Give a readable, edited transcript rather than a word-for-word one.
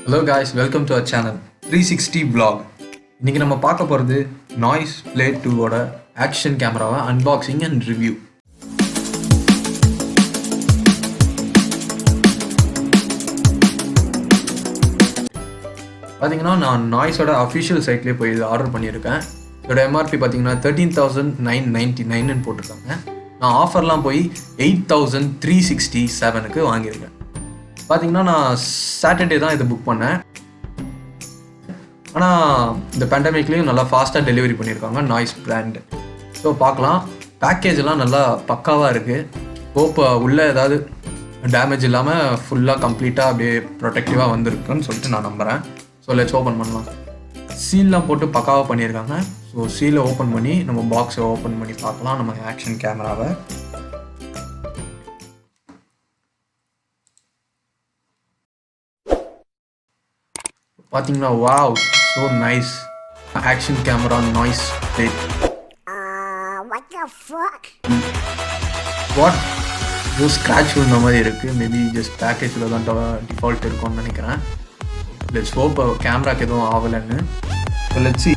Hello guys, welcome to our channel 360 vlog. இன்னைக்கு நம்ம பார்க்க போகிறது நாய்ஸ் பிளேட் 2ஓட ஆக்ஷன் கேமராவை அன்பாக்சிங் அண்ட் ரிவ்யூ. பார்த்தீங்கன்னா நான் நாய்ஸோட அஃபிஷியல் சைட்லேயே போய் இது ஆர்டர் பண்ணியிருக்கேன். இதோட எம்ஆர்பி பார்த்தீங்கன்னா 13,999 போட்டிருக்காங்க. நான் ஆஃபர்லாம் போய் 8,367க்கு வாங்கியிருக்கேன். பார்த்தீங்கன்னா நான் சாட்டர்டே தான் இதை புக் பண்ணேன். ஆனால் இந்த பேண்டமிக்லேயும் நல்லா ஃபாஸ்ட்டாக டெலிவரி பண்ணியிருக்காங்க நாய்ஸ் பிராண்ட். ஸோ பார்க்கலாம், பேக்கேஜெல்லாம் நல்லா பக்காவாக இருக்குது. ஹோப் உள்ளே ஏதாவது டேமேஜ் இல்லாமல் ஃபுல்லாக கம்ப்ளீட்டாக அப்படியே ப்ரொடெக்டிவாக வந்திருக்குன்னு சொல்லிட்டு நான் நம்புகிறேன். ஸோ லெட்ஸ் ஓப்பன் பண்ணலாம். சீல்லாம் போட்டு பக்காவாக பண்ணியிருக்காங்க. ஸோ சீலை ஓப்பன் பண்ணி நம்ம பாக்ஸை ஓப்பன் பண்ணி பார்க்கலாம் நம்ம ஆக்ஷன் கேமராவை. பார்த்தீங்கன்னா wow, so nice action camera noise blade. What ஏதோ ஸ்க்ராட்ச் விழுந்த மாதிரி இருக்குது. மேபி ஜஸ்ட் பேக்கேஜில் தான் டிஃபால்ட் இருக்கும்னு நினைக்கிறேன். லெட்ஸ் ஹோப் கேமராக்கு எதுவும் ஆகலைன்னு. Let's see.